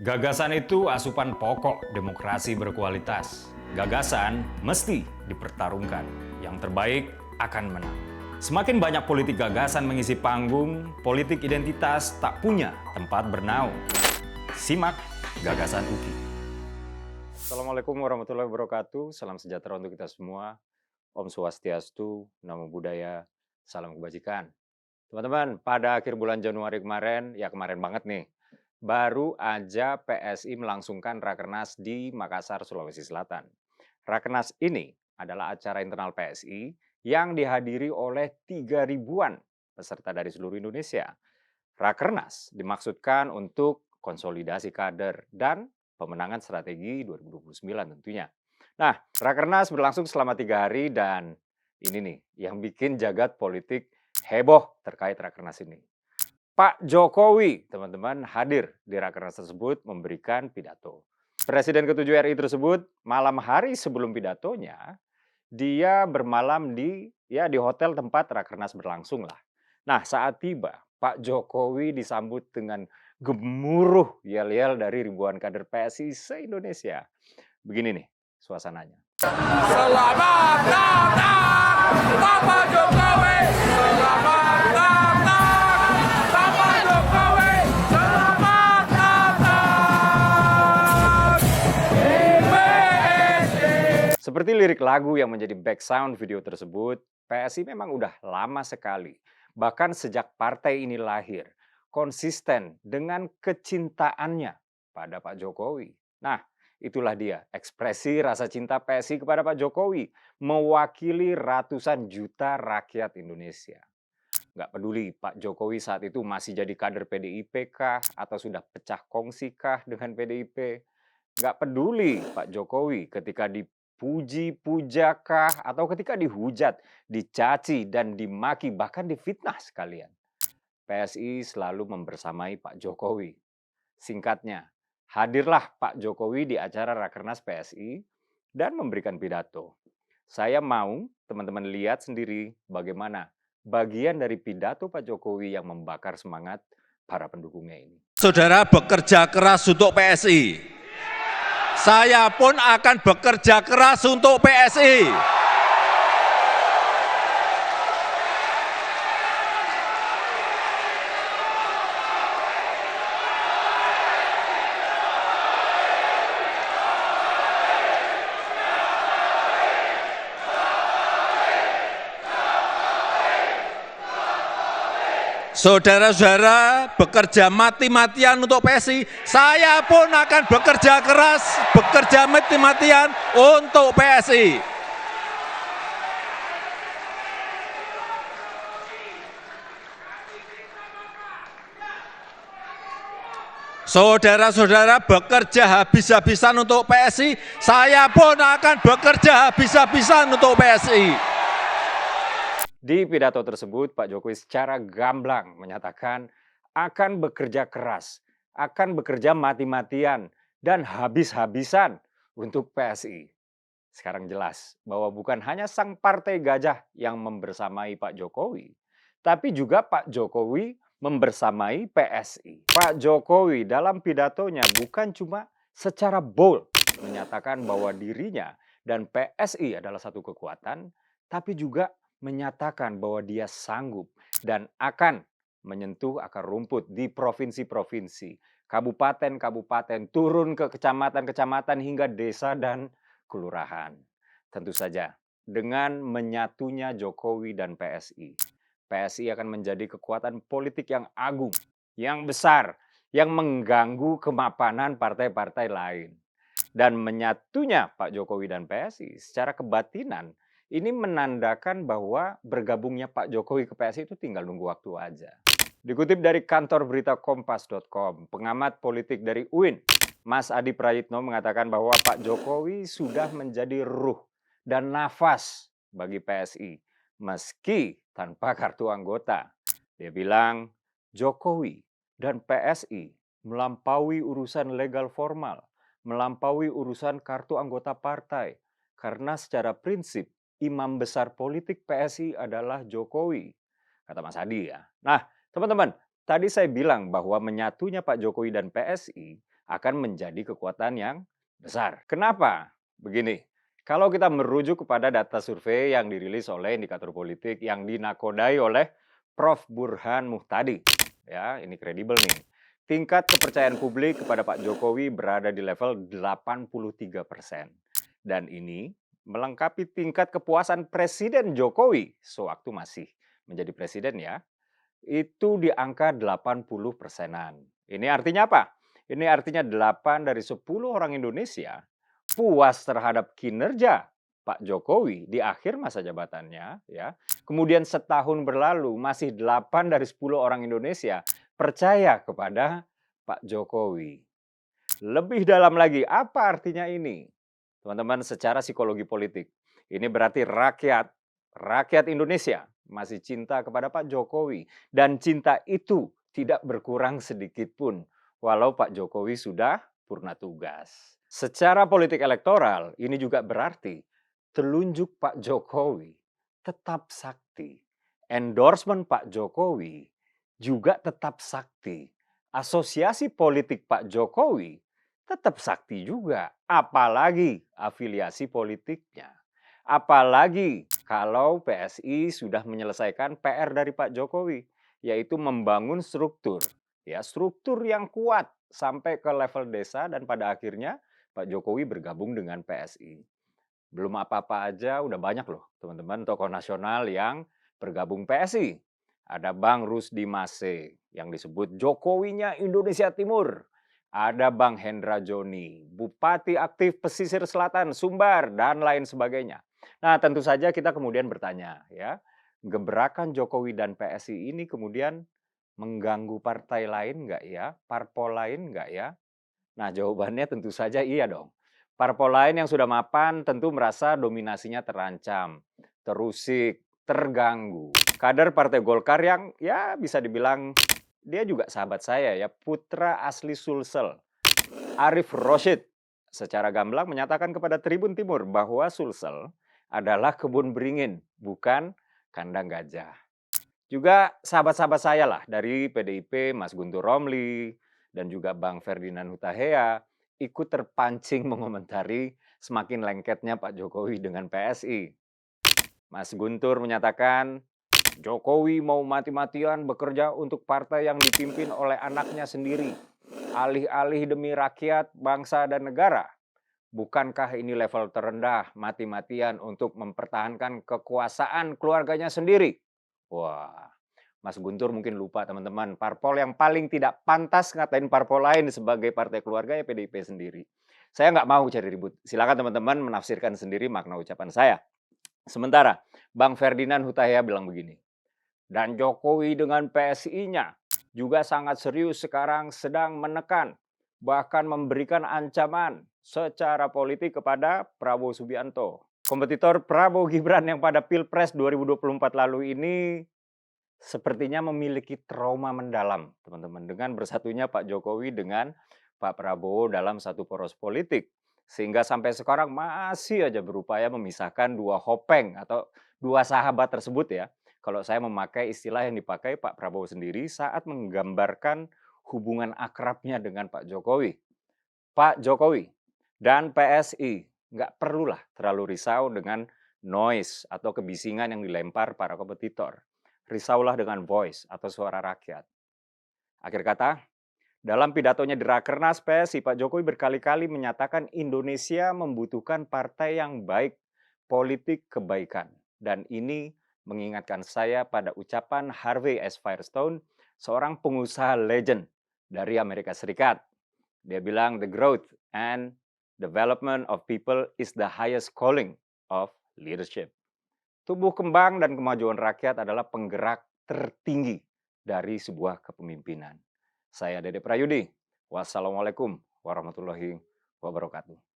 Gagasan itu asupan pokok demokrasi berkualitas. Gagasan mesti dipertarungkan. Yang terbaik akan menang. Semakin banyak politik gagasan mengisi panggung, politik identitas tak punya tempat bernaung. Simak Gagasan UKI. Assalamualaikum warahmatullahi wabarakatuh. Salam sejahtera untuk kita semua. Om Swastiastu, Namo Buddhaya, salam kebajikan. Teman-teman, pada akhir bulan Januari kemarin, ya kemarin banget nih, baru aja PSI melangsungkan Rakernas di Makassar, Sulawesi Selatan. Rakernas ini adalah acara internal PSI yang dihadiri oleh 3 ribuan peserta dari seluruh Indonesia. Rakernas dimaksudkan untuk konsolidasi kader dan pemenangan strategi 2029 tentunya. Nah, Rakernas berlangsung selama 3 hari dan ini nih yang bikin jagat politik heboh terkait Rakernas ini. Pak Jokowi, teman-teman, hadir di Rakernas tersebut memberikan pidato. Presiden ke-7 RI tersebut malam hari sebelum pidatonya, dia bermalam di hotel tempat Rakernas berlangsung lah. Nah, saat tiba, Pak Jokowi disambut dengan gemuruh yel-yel dari ribuan kader PSI se-Indonesia. Begini nih suasananya. Selamat datang Bapak Jokowi, selamat datang Bapak Jokowi, selamat datang di PSI. Seperti lirik lagu yang menjadi background video tersebut, PSI memang udah lama sekali, bahkan sejak partai ini lahir, konsisten dengan kecintaannya pada Pak Jokowi. Nah, itulah dia ekspresi rasa cinta PSI kepada Pak Jokowi, mewakili ratusan juta rakyat Indonesia. Nggak peduli Pak Jokowi saat itu masih jadi kader PDIP kah, atau sudah pecah kongsi kah dengan PDIP. Nggak peduli Pak Jokowi ketika dipuji-puja kah, atau ketika dihujat, dicaci, dan dimaki, bahkan difitnah sekalian. PSI selalu membersamai Pak Jokowi. Singkatnya, hadirlah Pak Jokowi di acara Rakernas PSI dan memberikan pidato. Saya mau teman-teman lihat sendiri bagaimana bagian dari pidato Pak Jokowi yang membakar semangat para pendukungnya ini. Saudara bekerja keras untuk PSI. Saya pun akan bekerja keras untuk PSI. Saudara-saudara bekerja mati-matian untuk PSI, saya pun akan bekerja keras, bekerja mati-matian untuk PSI. Saudara-saudara bekerja habis-habisan untuk PSI, saya pun akan bekerja habis-habisan untuk PSI. Di pidato tersebut, Pak Jokowi secara gamblang menyatakan akan bekerja keras, akan bekerja mati-matian, dan habis-habisan untuk PSI. Sekarang jelas bahwa bukan hanya sang partai gajah yang membersamai Pak Jokowi, tapi juga Pak Jokowi membersamai PSI. Pak Jokowi dalam pidatonya bukan cuma secara bold menyatakan bahwa dirinya dan PSI adalah satu kekuatan, tapi juga menyatakan bahwa dia sanggup dan akan menyentuh akar rumput di provinsi-provinsi, kabupaten-kabupaten, turun ke kecamatan-kecamatan hingga desa dan kelurahan. Tentu saja, dengan menyatunya Jokowi dan PSI, PSI akan menjadi kekuatan politik yang agung, yang besar, yang mengganggu kemapanan partai-partai lain. Dan menyatunya Pak Jokowi dan PSI secara kebatinan, ini menandakan bahwa bergabungnya Pak Jokowi ke PSI itu tinggal nunggu waktu aja. Dikutip dari kantor berita kompas.com, pengamat politik dari UIN, Mas Adi Prayitno mengatakan bahwa Pak Jokowi sudah menjadi ruh dan nafas bagi PSI, meski tanpa kartu anggota. Dia bilang, Jokowi dan PSI melampaui urusan legal formal, melampaui urusan kartu anggota partai, karena secara prinsip imam besar politik PSI adalah Jokowi, kata Mas Adi ya. Nah, teman-teman, tadi saya bilang bahwa menyatunya Pak Jokowi dan PSI akan menjadi kekuatan yang besar. Kenapa? Begini, kalau kita merujuk kepada data survei yang dirilis oleh Indikator Politik yang dinakodai oleh Prof. Burhan Muhtadi, ya, ini kredibel nih. Tingkat kepercayaan publik kepada Pak Jokowi berada di level 83%. Dan ini melengkapi tingkat kepuasan Presiden Jokowi sewaktu masih menjadi presiden ya, itu di angka 80 persenan. Ini artinya apa? Ini artinya 8 dari 10 orang Indonesia puas terhadap kinerja Pak Jokowi di akhir masa jabatannya ya. Kemudian setahun berlalu masih 8 dari 10 orang Indonesia percaya kepada Pak Jokowi. Lebih dalam lagi, apa artinya ini? Teman-teman, secara psikologi politik, ini berarti rakyat Indonesia masih cinta kepada Pak Jokowi. Dan cinta itu tidak berkurang sedikit pun, walau Pak Jokowi sudah purna tugas. Secara politik elektoral, ini juga berarti telunjuk Pak Jokowi tetap sakti. Endorsement Pak Jokowi juga tetap sakti. Asosiasi politik Pak Jokowi tetap sakti juga, apalagi afiliasi politiknya. Apalagi kalau PSI sudah menyelesaikan PR dari Pak Jokowi, yaitu membangun struktur, ya, struktur yang kuat sampai ke level desa dan pada akhirnya Pak Jokowi bergabung dengan PSI. Belum apa-apa aja udah banyak loh teman-teman tokoh nasional yang bergabung PSI. Ada Bang Rusdi Mase yang disebut Jokowinya Indonesia Timur. Ada Bang Hendra Joni, Bupati aktif Pesisir Selatan, Sumbar, dan lain sebagainya. Nah, tentu saja kita kemudian bertanya, ya, gebrakan Jokowi dan PSI ini kemudian mengganggu partai lain nggak ya? Parpol lain nggak ya? Nah, jawabannya tentu saja iya dong. Parpol lain yang sudah mapan tentu merasa dominasinya terancam, terusik, terganggu. Kader Partai Golkar yang ya bisa dibilang dia juga sahabat saya ya, putra asli Sulsel, Arif Roshid, secara gamblang menyatakan kepada Tribun Timur bahwa Sulsel adalah kebun beringin, bukan kandang gajah. Juga sahabat-sahabat saya lah dari PDIP, Mas Guntur Romli, dan juga Bang Ferdinand Hutahea ikut terpancing mengomentari semakin lengketnya Pak Jokowi dengan PSI. Mas Guntur menyatakan, Jokowi mau mati-matian bekerja untuk partai yang dipimpin oleh anaknya sendiri. Alih-alih demi rakyat, bangsa, dan negara. Bukankah ini level terendah mati-matian untuk mempertahankan kekuasaan keluarganya sendiri? Wah, Mas Guntur mungkin lupa teman-teman, parpol yang paling tidak pantas ngatain parpol lain sebagai partai keluarga ya PDIP sendiri. Saya nggak mau cari ribut. Silakan teman-teman menafsirkan sendiri makna ucapan saya. Sementara Bang Ferdinand Hutahea bilang begini, dan Jokowi dengan PSI-nya juga sangat serius sekarang sedang menekan, bahkan memberikan ancaman secara politik kepada Prabowo Subianto. Kompetitor Prabowo Gibran yang pada Pilpres 2024 lalu ini sepertinya memiliki trauma mendalam, teman-teman, dengan bersatunya Pak Jokowi dengan Pak Prabowo dalam satu poros politik. Sehingga sampai sekarang masih aja berupaya memisahkan dua hopeng atau dua sahabat tersebut ya. Kalau saya memakai istilah yang dipakai Pak Prabowo sendiri saat menggambarkan hubungan akrabnya dengan Pak Jokowi. Pak Jokowi dan PSI nggak perlulah terlalu risau dengan noise atau kebisingan yang dilempar para kompetitor. Risaulah dengan voice atau suara rakyat. Akhir kata, dalam pidatonya di Rakernas PSI, Pak Jokowi berkali-kali menyatakan Indonesia membutuhkan partai yang baik, politik kebaikan. Dan ini mengingatkan saya pada ucapan Harvey S. Firestone, seorang pengusaha legend dari Amerika Serikat. Dia bilang, the growth and development of people is the highest calling of leadership. Tumbuh kembang dan kemajuan rakyat adalah penggerak tertinggi dari sebuah kepemimpinan. Saya Dede Prayudi. Wassalamualaikum warahmatullahi wabarakatuh.